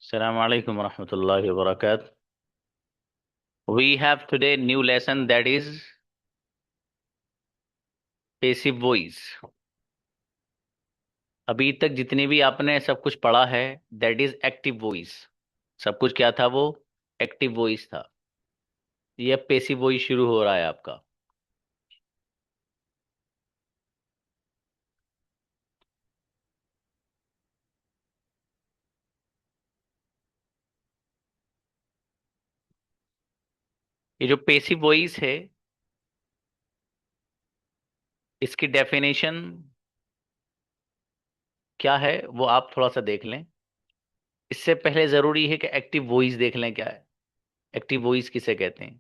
Assalamu alaikum warahmatullahi wabarakatuh. We have today new lesson that is passive voice. अभी तक जितने भी आपने सब कुछ पढ़ा है that is active voice. सब कुछ क्या था वो एक्टिव वॉइस था। ये अब पैसिव वॉइस शुरू हो रहा है आपका। ये जो पैसिव वॉइस है इसकी डेफिनेशन क्या है वो आप थोड़ा सा देख लें। इससे पहले जरूरी है कि एक्टिव वॉइस देख लें क्या है। एक्टिव वॉइस किसे कहते हैं।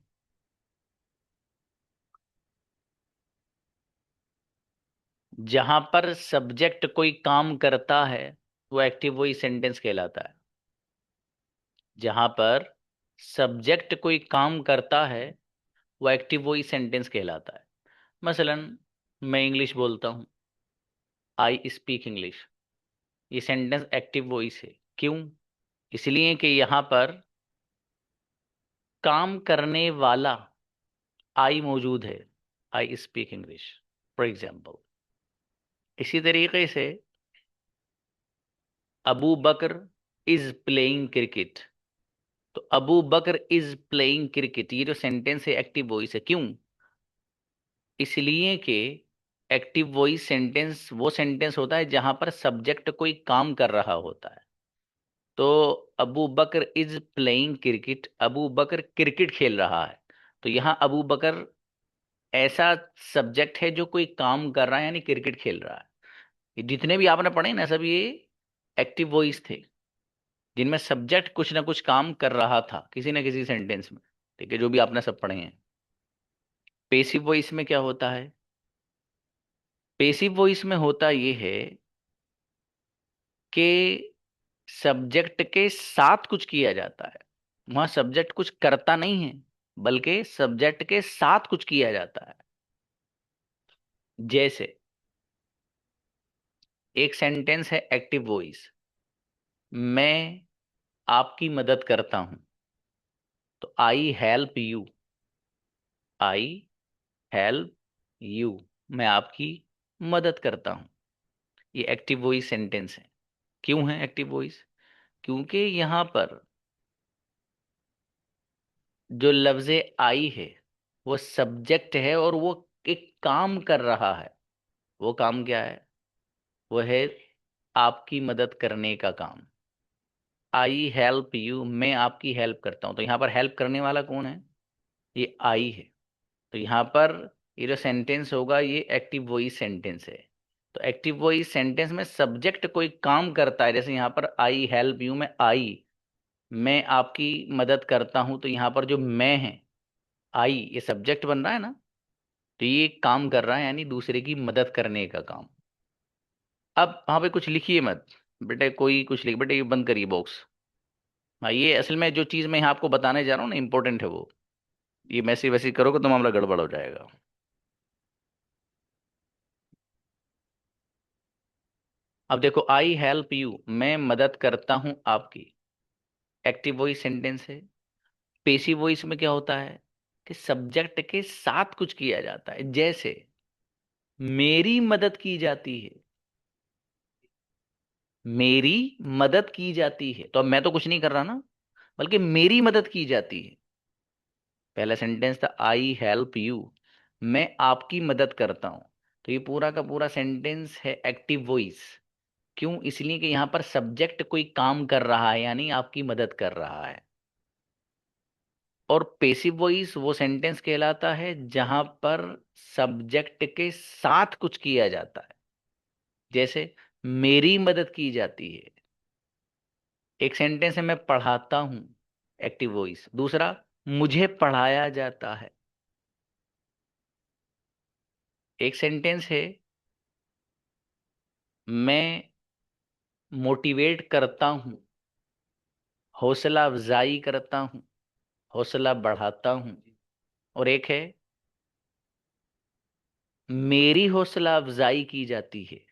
जहां पर सब्जेक्ट कोई काम करता है वो एक्टिव वॉइस सेंटेंस कहलाता है। जहां पर सब्जेक्ट कोई काम करता है वो एक्टिव वॉइस सेंटेंस कहलाता है। मसलन मैं इंग्लिश बोलता हूँ, आई स्पीक इंग्लिश। ये सेंटेंस एक्टिव वॉइस है। क्यों? इसलिए कि यहाँ पर काम करने वाला आई मौजूद है। आई स्पीक इंग्लिश फॉर एग्जाम्पल। इसी तरीके से Abu Bakar is playing cricket. तो Abu Bakar is playing cricket ये जो सेंटेंस है एक्टिव वॉइस है। क्यों? इसलिए कि एक्टिव वॉइस सेंटेंस वो सेंटेंस होता है जहां पर सब्जेक्ट कोई काम कर रहा होता है। तो Abu Bakar is playing cricket, Abu Bakar cricket खेल रहा है। तो यहाँ अबू बकर ऐसा सब्जेक्ट है जो कोई काम कर रहा है यानी क्रिकेट खेल रहा है। ये जितने भी आपने पढ़े ना सब ये एक्टिव वॉइस थे जिनमें सब्जेक्ट कुछ ना कुछ काम कर रहा था किसी ना किसी सेंटेंस में। ठीक है, जो भी आपने सब पढ़े हैं। पेसिव वॉइस में क्या होता है? पेसिव वॉइस में होता ये है कि सब्जेक्ट के साथ कुछ किया जाता है। वहां सब्जेक्ट कुछ करता नहीं है बल्कि सब्जेक्ट के साथ कुछ किया जाता है। जैसे एक सेंटेंस है एक्टिव वॉइस, मैं आपकी मदद करता हूं। तो I help you, I help you, मैं आपकी मदद करता हूं। ये एक्टिव वॉइस सेंटेंस है। क्यों है एक्टिव वॉइस? क्योंकि यहां पर जो लफ्ज आई है वो सब्जेक्ट है और वो एक काम कर रहा है। वो काम क्या है? वो है आपकी मदद करने का काम। आई हेल्प यू, मैं आपकी हेल्प करता हूं। तो यहाँ पर हेल्प करने वाला कौन है? ये आई है। तो यहाँ पर ये जो सेंटेंस होगा ये एक्टिव वॉइस सेंटेंस है। तो एक्टिव वॉइस सेंटेंस में सब्जेक्ट कोई काम करता है। जैसे यहाँ पर आई हेल्प यू में आई, मैं आपकी मदद करता हूं। तो यहाँ पर जो मैं है आई ये सब्जेक्ट बन रहा है ना। तो ये काम कर रहा है यानी दूसरे की मदद करने का काम। अब वहां पे कुछ लिखिए मत बेटे, कोई कुछ लिख बेटे, ये बंद करिए बॉक्स। हाँ, ये असल में जो चीज मैं यहाँ आपको बताने जा रहा हूँ ना इंपॉर्टेंट है वो। ये मैसे वैसे करोगे तो मामला गड़बड़ हो जाएगा। अब देखो, आई हेल्प यू, मैं मदद करता हूं आपकी, एक्टिव वॉइस सेंटेंस है। पेसिव वॉइस में क्या होता है कि सब्जेक्ट के साथ कुछ किया जाता है। जैसे मेरी मदद की जाती है, मेरी मदद की जाती है। तो अब मैं तो कुछ नहीं कर रहा ना, बल्कि मेरी मदद की जाती है। पहला सेंटेंस था आई हेल्प यू, मैं आपकी मदद करता हूं। तो ये पूरा का पूरा सेंटेंस है एक्टिव वॉइस। क्यों? इसलिए कि यहां पर सब्जेक्ट कोई काम कर रहा है यानी आपकी मदद कर रहा है। और पेसिव वॉइस वो सेंटेंस कहलाता है जहां पर सब्जेक्ट के साथ कुछ किया जाता है। जैसे मेरी मदद की जाती है। एक सेंटेंस है मैं पढ़ाता हूं, एक्टिव वॉइस। दूसरा मुझे पढ़ाया जाता है। एक सेंटेंस है मैं मोटिवेट करता हूं, हौसला अफजाई करता हूं, हौसला बढ़ाता हूं। और एक है मेरी हौसला अफजाई की जाती है,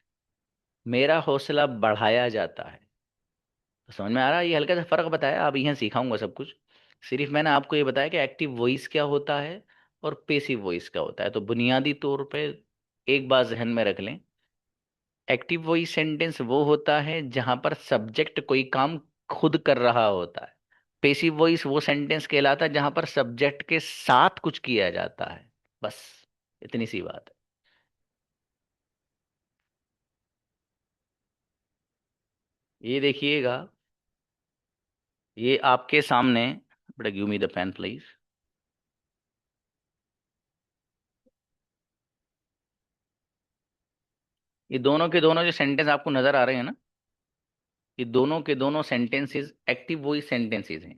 मेरा हौसला बढ़ाया जाता है। तो समझ में आ रहा है? ये हल्का सा फर्क बताया, अब यहाँ सिखाऊंगा सब कुछ। सिर्फ मैंने आपको ये बताया कि एक्टिव वॉइस क्या होता है और पेसिव वॉइस क्या होता है। तो बुनियादी तौर पे एक बात जहन में रख लें, एक्टिव वॉइस सेंटेंस वो होता है जहां पर सब्जेक्ट कोई काम खुद कर रहा होता है। पेसिव वॉइस वो सेंटेंस कहलाता है जहां पर सब्जेक्ट के साथ कुछ किया जाता है। बस इतनी सी बात है। ये देखिएगा, ये आपके सामने, बेटा give me the pen please. ये दोनों के दोनों जो सेंटेंस आपको नजर आ रहे हैं ना, ये दोनों के दोनों सेंटेंसेस एक्टिव वॉइस सेंटेंसेस हैं।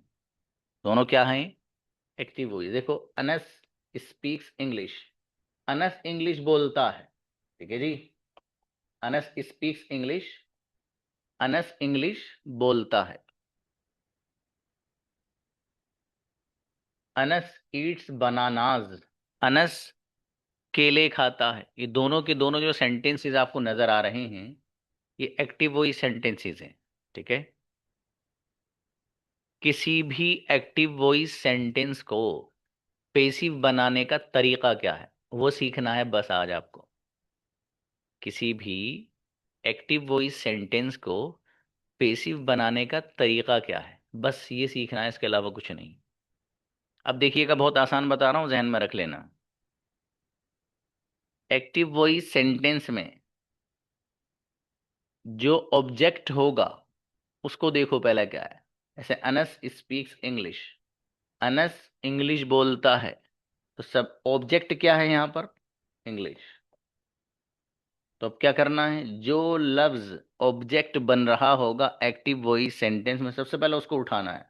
दोनों क्या हैं? Active voice. देखो, Anas speaks English. Anas English बोलता है, ठीक है जी। Anas speaks English, Anas English बोलता है। अनस ईट्स बनानाज, अनस केले खाता है। ये दोनों के दोनों जो सेंटेंसेस आपको नजर आ रहे हैं, ये एक्टिव वॉइस सेंटेंसेस हैं, ठीक है। किसी भी एक्टिव वॉइस सेंटेंस को पेसिव बनाने का तरीका क्या है, वो सीखना है बस आज आपको। किसी भी एक्टिव वॉइस सेंटेंस को पेसिव बनाने का तरीका क्या है, बस ये सीखना है, इसके अलावा कुछ नहीं। अब देखिएगा, बहुत आसान बता रहा हूं, जहन में रख लेना। एक्टिव वॉइस सेंटेंस में जो ऑब्जेक्ट होगा उसको देखो पहले क्या है। ऐसे Anas speaks English, Anas English बोलता है। तो सब ऑब्जेक्ट क्या है यहाँ पर? इंग्लिश। तो अब क्या करना है, जो लफ्ज ऑब्जेक्ट बन रहा होगा एक्टिव वॉइस सेंटेंस में, सबसे पहले उसको उठाना है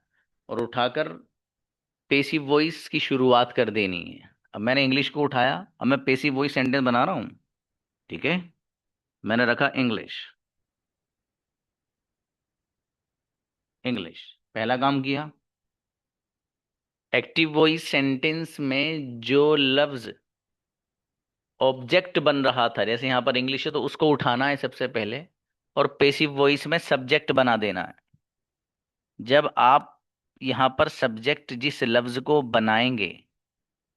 और उठाकर पेसिव वॉइस की शुरुआत कर देनी है। अब मैंने इंग्लिश को उठाया, अब मैं पेसिव वॉइस सेंटेंस बना रहा हूं, ठीक है। मैंने रखा इंग्लिश, इंग्लिश पहला काम किया। एक्टिव वॉइस सेंटेंस में जो लफ्ज ऑब्जेक्ट बन रहा था, जैसे यहाँ पर इंग्लिश है तो उसको उठाना है सबसे पहले, और पेसिव वॉइस में सब्जेक्ट बना देना है। जब आप यहाँ पर सब्जेक्ट जिस लफ्ज को बनाएंगे,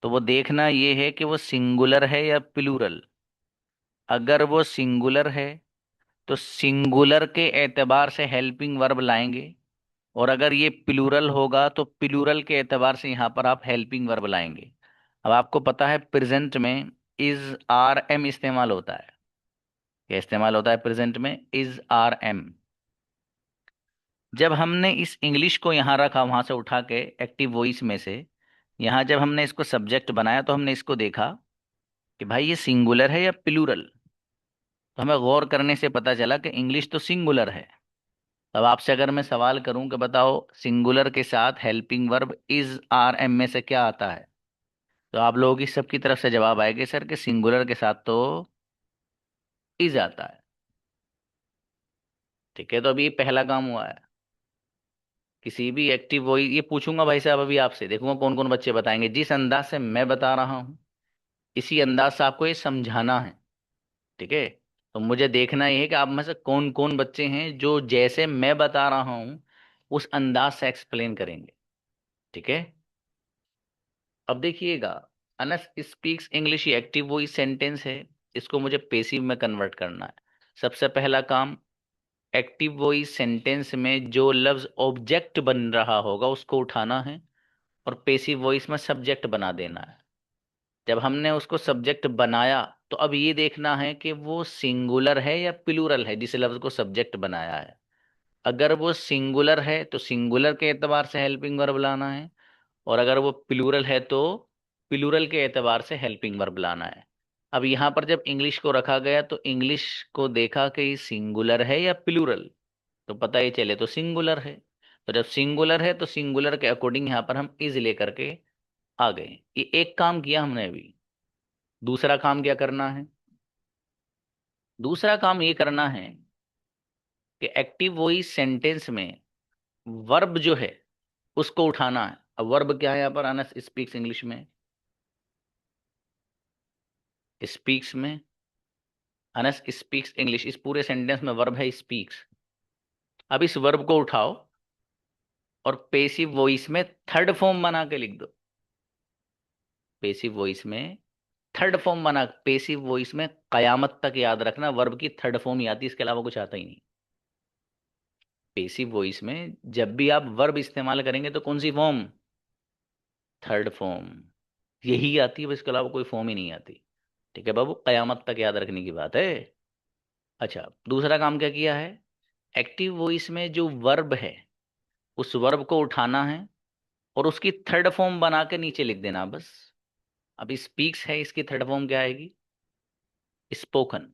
तो वो देखना ये है कि वो सिंगुलर है या प्लूरल। अगर वो सिंगुलर है तो सिंगुलर के एतबार से हेल्पिंग वर्ब लाएंगे, और अगर ये प्लूरल होगा तो प्लूरल के एतबार से यहाँ पर आप हेल्पिंग वर्ब लाएंगे। अब आपको पता है प्रेजेंट में इज आर एम इस्तेमाल होता है। क्या इस्तेमाल होता है प्रेजेंट में? Is are am. जब हमने इस इंग्लिश को यहाँ रखा, वहां से उठा के एक्टिव वॉइस में से, यहाँ जब हमने इसको सब्जेक्ट बनाया तो हमने इसको देखा कि भाई ये सिंगुलर है या प्लूरल। तो हमें गौर करने से पता चला कि इंग्लिश तो सिंगुलर है। अब आपसे अगर मैं सवाल करूं कि बताओ सिंगुलर के साथ helping verb is are am में से क्या आता है, तो आप लोगों की सबकी तरफ से जवाब आएगा सर कि सिंगुलर के साथ तो इज आता है। ठीक है, तो अभी ये पहला काम हुआ है। किसी भी एक्टिव वॉइस, ये पूछूंगा भाई साहब अभी आपसे, देखूंगा कौन कौन बच्चे बताएंगे। जिस अंदाज से मैं बता रहा हूँ, इसी अंदाज से आपको ये समझाना है, ठीक है। तो मुझे देखना ये है कि आप में से कौन कौन बच्चे हैं जो जैसे मैं बता रहा हूँ उस अंदाज से एक्सप्लेन करेंगे, ठीक है। अब देखिएगा, अनस स्पीक्स इंग्लिश ये एक्टिव वॉइस सेंटेंस है, इसको मुझे पेसिव में कन्वर्ट करना है। सबसे पहला काम, एक्टिव वॉइस सेंटेंस में जो लफ्ज ऑब्जेक्ट बन रहा होगा उसको उठाना है और पेसिव वॉइस में सब्जेक्ट बना देना है। जब हमने उसको सब्जेक्ट बनाया, तो अब ये देखना है कि वो सिंगुलर है या प्लूरल है जिस लफ्ज को सब्जेक्ट बनाया है। अगर वो सिंगुलर है तो सिंगुलर के एतबार से हेल्पिंग वर्ब लाना है, और अगर वो प्लूरल है तो प्लूरल के एतबार से हेल्पिंग वर्ब लाना है। अब यहाँ पर जब इंग्लिश को रखा गया तो इंग्लिश को देखा कि सिंगुलर है या प्लूरल, तो पता ही चले तो सिंगुलर है। तो जब सिंगुलर है तो सिंगुलर के अकॉर्डिंग यहाँ पर हम इज लेकर के आ गए। ये एक काम किया हमने अभी। दूसरा काम क्या करना है? दूसरा काम ये करना है कि एक्टिव वॉइस सेंटेंस में वर्ब जो है उसको उठाना है। अब वर्ब क्या है यहाँ पर अनस स्पीक्स इंग्लिश में? स्पीक्स में, अनस स्पीक्स इंग्लिश, इस पूरे सेंटेंस में वर्ब है स्पीक्स। अब इस वर्ब को उठाओ और पेसिव वॉइस में थर्ड फॉर्म बना के लिख दो। पेसिव वॉइस में थर्ड फॉर्म बना, पेसिव वॉइस में कयामत तक याद रखना वर्ब की थर्ड फॉर्म ही आती है, इसके अलावा कुछ आता ही नहीं। पेसिव वॉइस में जब भी आप वर्ब इस्तेमाल करेंगे तो कौन सी फॉर्म? थर्ड फॉर्म यही आती है, बस इसके अलावा कोई फॉर्म ही नहीं आती। ठीक है बाबू, कयामत तक याद रखने की बात है। अच्छा, दूसरा काम क्या किया है? एक्टिव वॉइस में जो वर्ब है उस वर्ब को उठाना है और उसकी थर्ड फॉर्म बना के नीचे लिख देना बस। अब स्पीक्स है, इसकी थर्ड फॉर्म क्या आएगी? स्पोकन।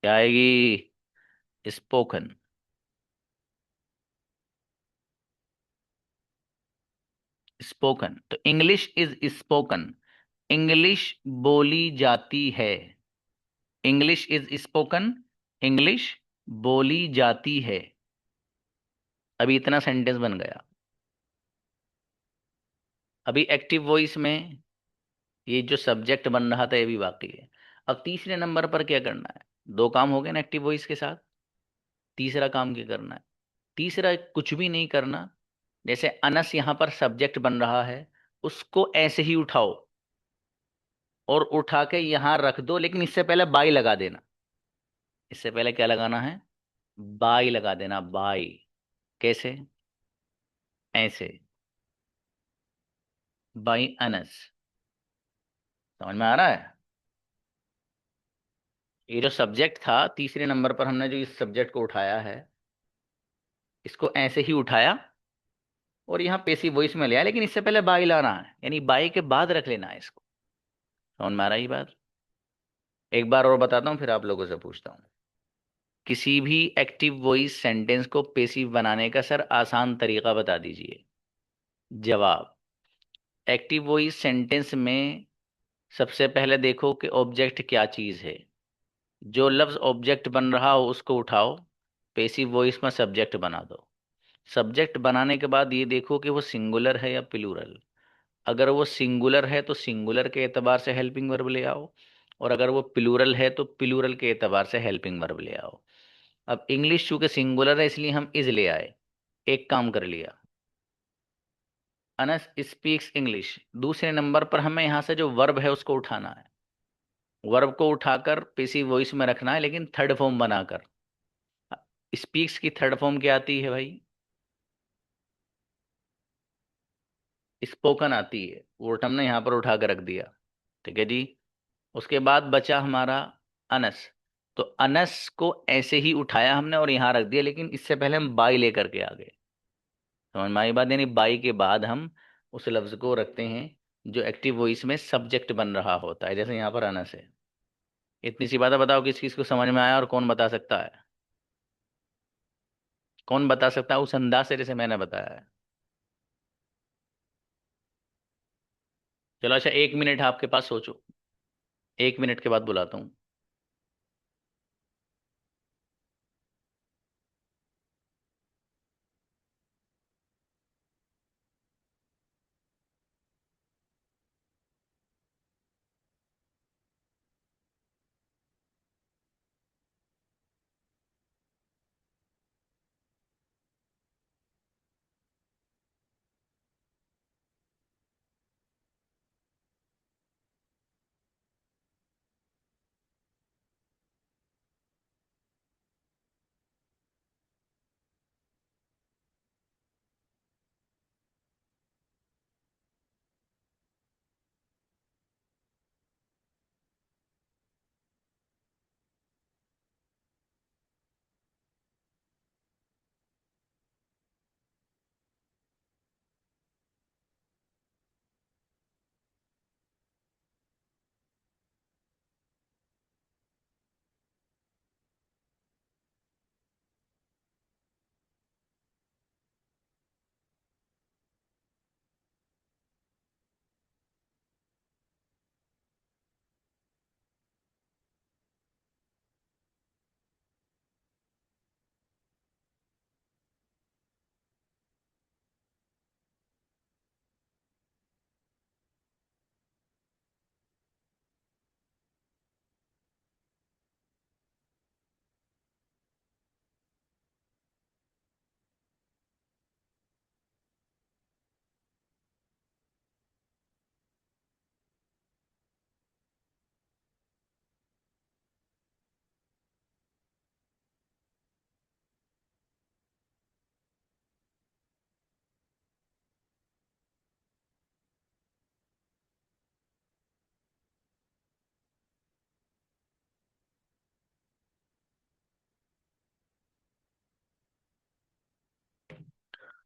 क्या आएगी? स्पोकन। स्पोकन तो इंग्लिश इज स्पोकन, इंग्लिश बोली जाती है। इंग्लिश इज स्पोकन, इंग्लिश बोली जाती है। अभी इतना सेंटेंस बन गया। अभी एक्टिव वॉइस में ये जो सब्जेक्ट बन रहा था ये भी बाकी है। अब तीसरे नंबर पर क्या करना है? दो काम हो गए ना एक्टिव वॉइस के साथ। तीसरा काम क्या करना है? तीसरा कुछ भी नहीं करना। जैसे अनस यहाँ पर सब्जेक्ट बन रहा है, उसको ऐसे ही उठाओ और उठा के यहाँ रख दो, लेकिन इससे पहले बाई लगा देना। इससे पहले क्या लगाना है? बाई लगा देना, बाई। कैसे? ऐसे, बाई अनस। समझ में आ रहा है? ये जो सब्जेक्ट था तीसरे नंबर पर, हमने जो इस सब्जेक्ट को उठाया है, इसको ऐसे ही उठाया और यहाँ पेसिव वॉइस में लिया, लेकिन इससे पहले बाई लाना है, यानी बाई के बाद रख लेना है इसको। समझ में आ रहा है ये बात? एक बार और बताता हूँ, फिर आप लोगों से पूछता हूँ। किसी भी एक्टिव वॉइस सेंटेंस को पेसिव बनाने का सर आसान तरीका बता दीजिए। जवाब, एक्टिव वॉइस सेंटेंस में सबसे पहले देखो कि ऑब्जेक्ट क्या चीज है। जो लफ्ज ऑब्जेक्ट बन रहा हो उसको उठाओ, पेसिव वॉइस में सब्जेक्ट बना दो। सब्जेक्ट बनाने के बाद ये देखो कि वो सिंगुलर है या प्लूरल। अगर वो सिंगुलर है तो सिंगुलर के एतबार से हेल्पिंग वर्ब ले आओ, और अगर वो प्लूरल है तो प्लूरल के एतबार से हेल्पिंग वर्ब ले आओ। अब इंग्लिश चूंकि सिंगुलर है इसलिए हम इज ले आए, एक काम कर लिया। Anas speaks English. दूसरे नंबर पर हमें यहाँ से जो वर्ब है उसको उठाना है। वर्ब को उठाकर पेसिव वॉइस में रखना है, लेकिन थर्ड फॉर्म बनाकर। स्पीक्स की थर्ड फॉर्म क्या आती है भाई? स्पोकन आती है, वो हमने यहाँ पर उठा कर रख दिया। ठीक है जी। उसके बाद बचा हमारा अनस। तो अनस को ऐसे ही उठाया हमने और यहाँ रख दिया, लेकिन इससे पहले हम बाई लेकर के आ गए। समझ में आई बात? यानी बाई के बाद हम उस लफ्ज को रखते हैं जो एक्टिव वॉइस में सब्जेक्ट बन रहा होता है, जैसे यहाँ पर अनस है। इतनी सी बात है, बताओ किस किस को समझ में आया और कौन बता सकता है? कौन बता सकता है उस अंदाज से जैसे मैंने बताया है? चलो अच्छा, 1 मिनट आपके पास, सोचो। 1 मिनट के बाद बुलाता हूँ।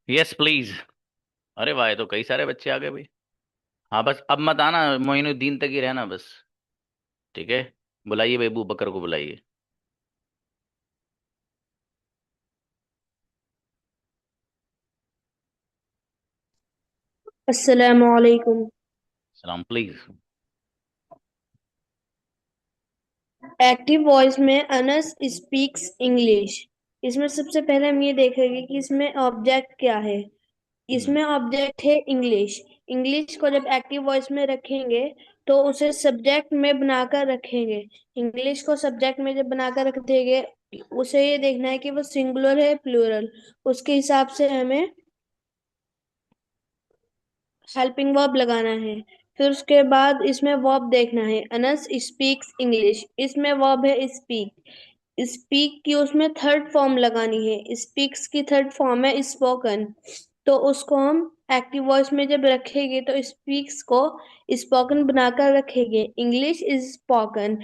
Yes please. अरे वाह, ये तो कई सारे बच्चे आ गए भाई। हाँ बस अब मत आना, मोइनुद्दीन तक ही रहना बस। ठीक है। बुलाइए भाई, अबू बकर को बुलाइए। अस्सलामु अलैकुम। सलाम प्लीज। एक्टिव वॉइस में अनस स्पीक्स इंग्लिश। इसमें सबसे पहले हम ये देखेंगे कि इसमें ऑब्जेक्ट क्या है। हम्म। इसमें ऑब्जेक्ट है इंग्लिश। इंग्लिश को जब एक्टिव वॉइस में रखेंगे तो उसे सब्जेक्ट में बनाकर रखेंगे। इंग्लिश को सब्जेक्ट में जब बनाकर रख देंगे, उसे ये देखना है कि वो सिंगुलर है प्लूरल। उसके हिसाब से हमें हेल्पिंग वर्ब लगाना है। फिर उसके बाद इसमें वर्ब देखना है, अनस स्पीक्स इंग्लिश। इसमें वर्ब है स्पीक। स्पीक की उसमें थर्ड फॉर्म लगानी है, स्पीक्स की थर्ड फॉर्म है स्पोकन। तो उसको हम एक्टिव वॉइस में जब रखेंगे तो स्पीक्स को स्पोकन बनाकर रखेंगे, इंग्लिश इज स्पोकन।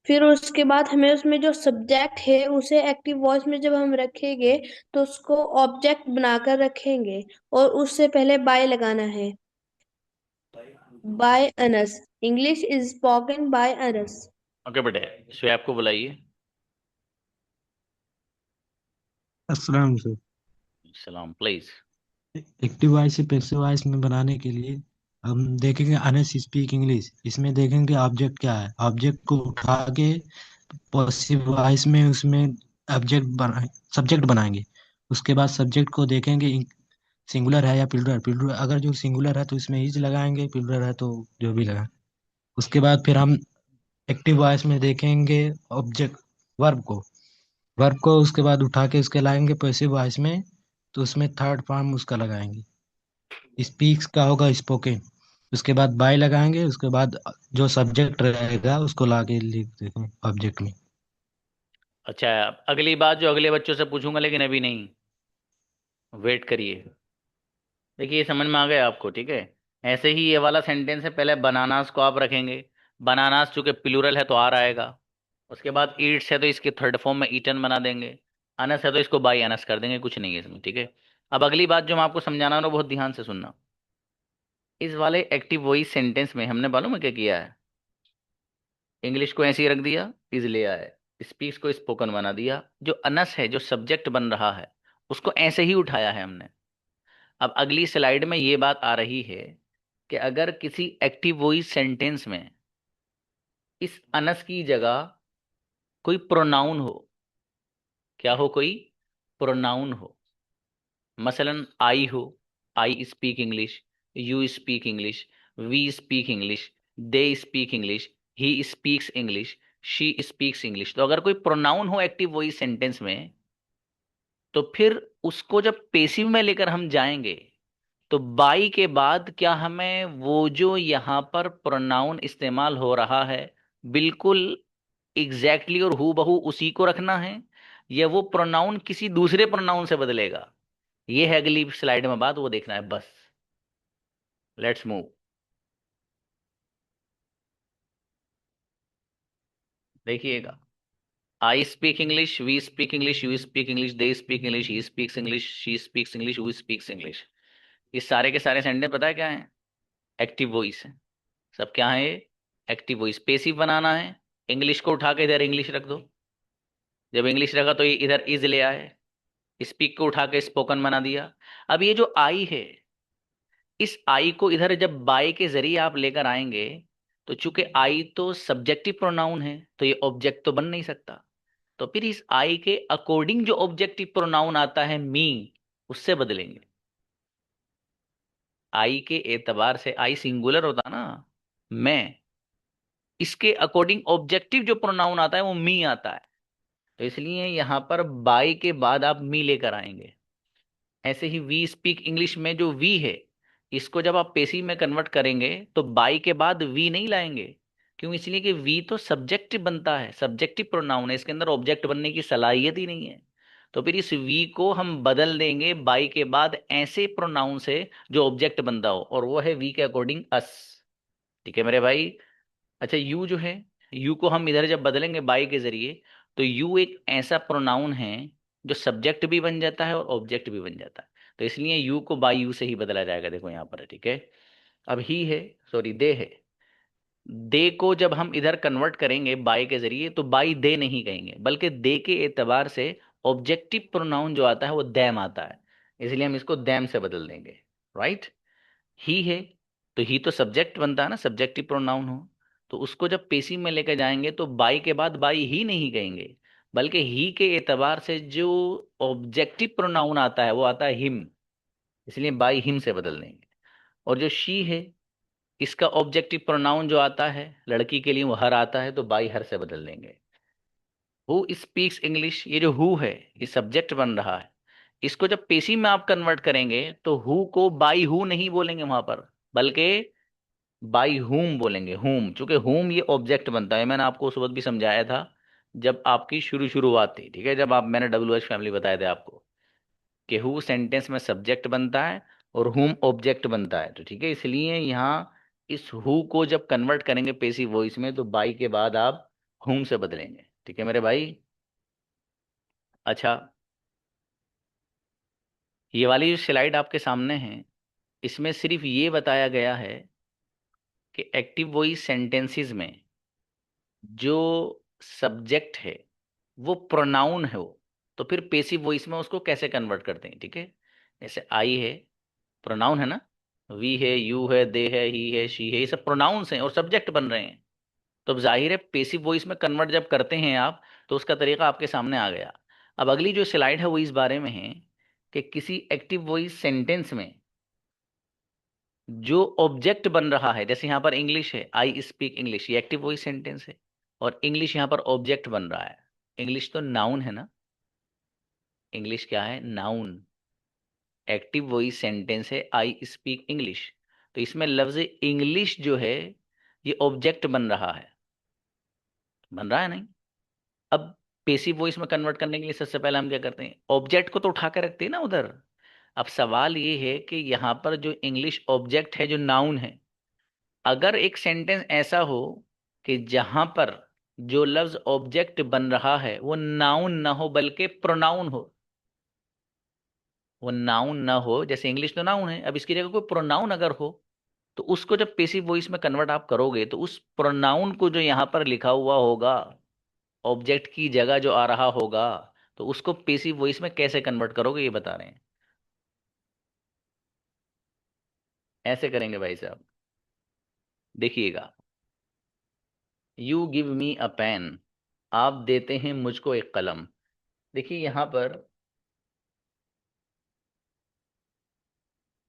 फिर उसके बाद हमें उसमें जो सब्जेक्ट है उसे एक्टिव वॉइस में जब हम रखेंगे तो उसको ऑब्जेक्ट बनाकर रखेंगे, और उससे पहले बाय लगाना है। By us, English is spoken by us. Okay बेटे, स्वैप को बुलाइए। अस्सलाम सर। सलाम प्लीज। एक्टिव वॉइस से पैसिव वॉइस में बनाने के लिए हम देखेंगे अनस स्पीक इंग्लिश। इसमें देखेंगे ऑब्जेक्ट क्या है, ऑब्जेक्ट को उठा के पॉसिव वॉइस में उसमें ऑब्जेक्ट बना सब्जेक्ट बनाएंगे। उसके बाद सब्जेक्ट को देखेंगे सिंगुलर है या प्लूरल। प्लूरल अगर जो सिंगुलर है तो इसमें इज लगाएंगे, प्लूरल है तो जो भी लगा। उसके बाद फिर हम एक्टिव वॉइस में देखेंगे ऑब्जेक्ट वर्ब को उसके बाद उठा के उसके लाएंगे पैसिव वॉइस में, तो उसमें थर्ड फॉर्म उसका लगाएंगे। स्पीक्स का होगा स्पोकन। उसके बाद बाय लगाएंगे, उसके बाद जो सब्जेक्ट रहेगा उसको लाके लिख देंगे ऑब्जेक्ट में। अच्छा, अगली बात जो अगले बच्चों से पूछूंगा, लेकिन अभी नहीं, वेट करिए। देखिए ये समझ में आ गया आपको, ठीक है। ऐसे ही ये वाला सेंटेंस है, पहले बनानास को आप रखेंगे। बनानास चूंकि प्लूरल है तो आर आएगा। उसके बाद ईट्स है तो इसके थर्ड फॉर्म में ईटन बना देंगे। अनस है तो इसको बाई अनस कर देंगे, कुछ नहीं है इसमें, ठीक है। अब अगली बात जो मैं आपको समझाना है ना, बहुत ध्यान से सुनना। इस वाले एक्टिव वॉइस सेंटेंस में हमने मालूम है क्या किया है। इंग्लिश को ऐसे ही रख दिया, इज ले आए। स्पीक्स को स्पोकन बना दिया। जो अनस है, जो सब्जेक्ट बन रहा है, उसको ऐसे ही उठाया है हमने। अब अगली स्लाइड में ये बात आ रही है कि अगर किसी एक्टिव वॉइस सेंटेंस में इस अनस की जगह कोई प्रोनाउन हो। क्या हो? कोई प्रोनाउन हो। मसलन आई हो। I speak English. You speak English. We speak English. They speak English. He speaks English. She speaks English. तो अगर कोई प्रोनाउन हो एक्टिव वॉइस सेंटेंस में, तो फिर उसको जब पेसिव में लेकर हम जाएंगे, तो बाई के बाद क्या हमें वो जो यहाँ पर प्रोनाउन इस्तेमाल हो रहा है, बिल्कुल एग्जैक्टली और हू बहू उसी को रखना है, या वो प्रोनाउन किसी दूसरे प्रोनाउन से बदलेगा? ये है अगली स्लाइड में बात, वो देखना है बस। Let's move. देखिएगा। I speak English, we speak English, you speak English, they speak English, he speaks English, she speaks English, who speaks English. ये सारे के सारे सेंटेंस पता है क्या है? एक्टिव वॉइस है। सब क्या है ये? Active voice. पेसिव बनाना है, इंग्लिश को उठा के इधर इंग्लिश रख दो। जब इंग्लिश रखा तो ये इधर इज ले आए। स्पीक को उठा के स्पोकन बना दिया। अब ये जो आई है, इस आई को इधर जब बाय के जरिए आप लेकर आएंगे, तो चूंकि आई तो सब्जेक्टिव प्रोनाउन है, तो ये ऑब्जेक्ट तो बन नहीं सकता। तो फिर इस आई के अकॉर्डिंग जो ऑब्जेक्टिव प्रोनाउन आता है मी, उससे बदलेंगे। आई के एतबार से आई सिंगुलर होता ना, मैं। इसके अकॉर्डिंग ऑब्जेक्टिव जो प्रोनाउन आता है वो मी आता है। तो इसलिए यहां पर बाई के बाद आप मी लेकर आएंगे। ऐसे ही वी स्पीक इंग्लिश में जो वी है, इसको जब आप पेशी में कन्वर्ट करेंगे तो बाई के बाद वी नहीं लाएंगे। क्यों? इसलिए कि वी तो सब्जेक्टिव बनता है, सब्जेक्टिव प्रोनाउन है, इसके अंदर ऑब्जेक्ट बनने की सलाहियत ही नहीं है। तो फिर इस वी को हम बदल देंगे बाई के बाद ऐसे प्रोनाउन से जो ऑब्जेक्ट बनता हो, और वो है वी के अकॉर्डिंग अस। ठीक है मेरे भाई। अच्छा, यू जो है, यू को हम इधर जब बदलेंगे बाई के जरिए, तो यू एक ऐसा प्रोनाउन है जो सब्जेक्ट भी बन जाता है और ऑब्जेक्ट भी बन जाता है। तो इसलिए यू को बाई यू से ही बदला जाएगा। देखो यहाँ पर, ठीक है। अब ही है, सॉरी दे है, दे को जब हम इधर कन्वर्ट करेंगे बाय के जरिए तो बाय दे नहीं कहेंगे, बल्कि दे के एतबार से ऑब्जेक्टिव प्रोनाउन जो आता है वो दैम आता है, इसलिए हम इसको दैम से बदल देंगे। राइट। ही है, तो ही तो सब्जेक्ट बनता है ना, सब्जेक्टिव प्रोनाउन हो, तो उसको जब पेशी में लेकर जाएंगे तो बाई के बाद बाई ही नहीं कहेंगे, बल्कि ही के एतबार से जो ऑब्जेक्टिव प्रोनाउन आता है वो आता है हिम, इसलिए बाई हिम से बदल देंगे। और जो शी है, इसका ऑब्जेक्टिव प्रोनाउन जो आता है लड़की के लिए वो हर आता है, तो बाई हर से बदल देंगे। हु स्पीक्स इंग्लिश, ये जो हु है ये सब्जेक्ट बन रहा है, इसको जब पेशी में आप कन्वर्ट करेंगे तो हु को बाई हु नहीं बोलेंगे वहां पर, बल्कि बाई हुम बोलेंगे। हुम, चूंकि हुम ये ऑब्जेक्ट बनता है, मैंने आपको उस वक्त भी समझाया था जब आपकी शुरुआत थी, ठीक है, जब आप मैंने डब्ल्यू एच फैमिली बताए थे आपको कि हु सेंटेंस में सब्जेक्ट बनता है और हुम ऑब्जेक्ट बनता है, तो ठीक है, इसलिए यहाँ इस हु को जब कन्वर्ट करेंगे पेसिव वॉइस में तो बाई के बाद आप हुम से बदलेंगे। ठीक है मेरे भाई। अच्छा, ये वाली जो स्लाइड आपके सामने है, इसमें सिर्फ ये बताया गया है कि एक्टिव वॉइस सेंटेंसेस में जो सब्जेक्ट है वो प्रोनाउन है वो, तो फिर पेसिव वॉइस में उसको कैसे कन्वर्ट करते हैं। ठीक है, जैसे आई है, प्रोनाउन है ना, वी है, यू है, दे है, ही है, शी है, ये सब प्रोनाउंस हैं और सब्जेक्ट बन रहे हैं। तो अब जाहिर है पेसिव वॉइस में कन्वर्ट जब करते हैं आप, तो उसका तरीका आपके सामने आ गया। अब अगली जो स्लाइड है वो इस बारे में है कि किसी एक्टिव वॉइस सेंटेंस में जो ऑब्जेक्ट बन रहा है, जैसे यहाँ पर इंग्लिश है, आई स्पीक इंग्लिश, ये एक्टिव वॉइस सेंटेंस है, और इंग्लिश यहाँ पर ऑब्जेक्ट बन रहा है। इंग्लिश तो नाउन है ना, इंग्लिश क्या है, नाउन। एक्टिव वॉइस सेंटेंस है आई स्पीक इंग्लिश, तो इसमें लफ्ज इंग्लिश जो है ये ऑब्जेक्ट बन रहा है, बन रहा है नहीं। अब पेसिव वॉइस में कन्वर्ट करने के लिए सबसे पहले हम क्या करते हैं, ऑब्जेक्ट को तो उठा के रखते हैं ना उधर। अब सवाल ये है कि यहाँ पर जो इंग्लिश ऑब्जेक्ट है, जो नाउन है, अगर एक सेंटेंस ऐसा हो कि जहां पर जो लफ्ज ऑब्जेक्ट बन रहा है वो नाउन ना हो बल्कि प्रोनाउन हो, वो नाउन ना हो, जैसे इंग्लिश तो नाउन है, अब इसकी जगह कोई प्रोनाउन अगर हो, तो उसको जब पेसिव वॉइस में कन्वर्ट आप करोगे तो उस प्रोनाउन को जो यहाँ पर लिखा हुआ होगा, ऑब्जेक्ट की जगह जो आ रहा होगा, तो उसको पेसिव वॉइस में कैसे कन्वर्ट करोगे ये बता रहे हैं। ऐसे करेंगे भाई साहब, देखिएगा। You give me a pen, आप देते हैं मुझको एक कलम। देखिए यहाँ पर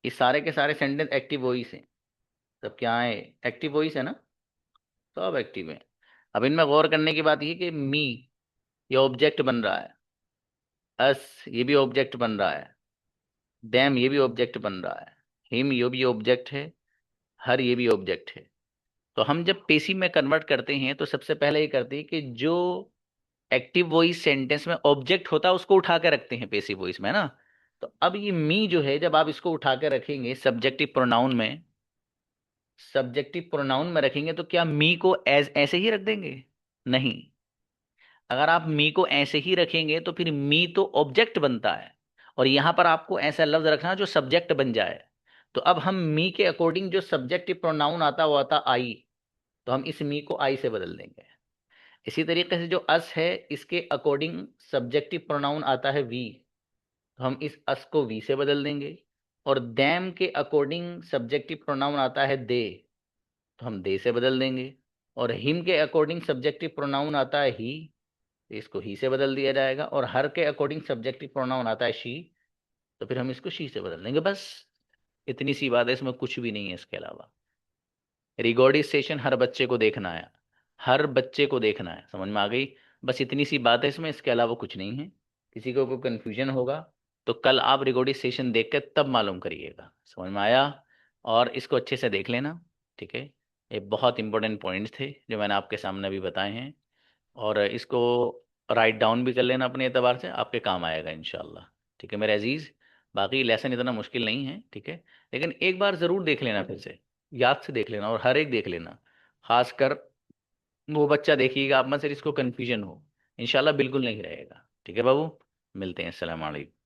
ये सारे के सारे सेंटेंस एक्टिव वॉइस हैं, सब क्या है, एक्टिव वॉइस है ना, सब एक्टिव है। अब इनमें गौर करने की बात ये कि मी ये ऑब्जेक्ट बन रहा है, अस ये भी ऑब्जेक्ट बन रहा है, देम ये भी ऑब्जेक्ट बन रहा है, हिम ये भी ऑब्जेक्ट है, हर ये भी ऑब्जेक्ट है। तो हम जब पेशी में कन्वर्ट करते हैं तो सबसे पहले ये करते हैं कि जो एक्टिव वॉइस सेंटेंस में ऑब्जेक्ट होता है उसको उठा के रखते हैं पेसिव वॉइस में ना। तो अब ये मी जो है, जब आप इसको उठा के रखेंगे सब्जेक्टिव प्रोनाउन में, सब्जेक्टिव प्रोनाउन में रखेंगे तो क्या मी को एज ऐसे ही रख देंगे, नहीं। अगर आप मी को ऐसे ही रखेंगे तो फिर मी तो ऑब्जेक्ट बनता है, और यहां पर आपको ऐसा लफ्ज रखना जो सब्जेक्ट बन जाए। तो अब हम मी के अकॉर्डिंग जो सब्जेक्टिव प्रोनाउन आता वो आता आई, तो हम इस मी को आई से बदल देंगे। इसी तरीके से जो अस है, इसके अकॉर्डिंग सब्जेक्टिव प्रोनाउन आता है वी, तो हम इस अस को वी से बदल देंगे। और दैम के अकॉर्डिंग सब्जेक्टिव प्रोनाउन आता है दे, तो हम दे से बदल देंगे। और हिम के अकॉर्डिंग सब्जेक्टिव प्रोनाउन आता है ही, तो इसको ही से बदल दिया जाएगा। और हर के अकॉर्डिंग सब्जेक्टिव प्रोनाउन आता है शी, तो फिर हम इसको शी से बदल देंगे। बस इतनी सी बात है, इसमें कुछ भी नहीं है इसके अलावा। रिकॉर्डिंग सेशन हर बच्चे को देखना है, हर बच्चे को देखना है, समझ में आ गई। बस इतनी सी बात है इसमें, इसके अलावा कुछ नहीं है। किसी को कोई कन्फ्यूजन होगा तो कल आप रिकॉर्डिंग सेशन देख कर तब मालूम करिएगा, समझ में आया। और इसको अच्छे से देख लेना, ठीक है। ये बहुत इंपॉर्टेंट पॉइंट्स थे जो मैंने आपके सामने अभी बताए हैं, और इसको राइट डाउन भी कर लेना अपने एतबार से, आपके काम आएगा इंशाल्लाह। ठीक है मेरे अजीज़, बाकी लेसन इतना मुश्किल नहीं है, ठीक है, लेकिन एक बार ज़रूर देख लेना, फिर से याद से देख लेना, और हर एक देख लेना। खासकर वो बच्चा देखिएगा आप में से जिसको कन्फ्यूजन हो, इंशाल्लाह बिल्कुल नहीं रहेगा। ठीक है बाबू, मिलते हैं, अस्सलाम वालेकुम।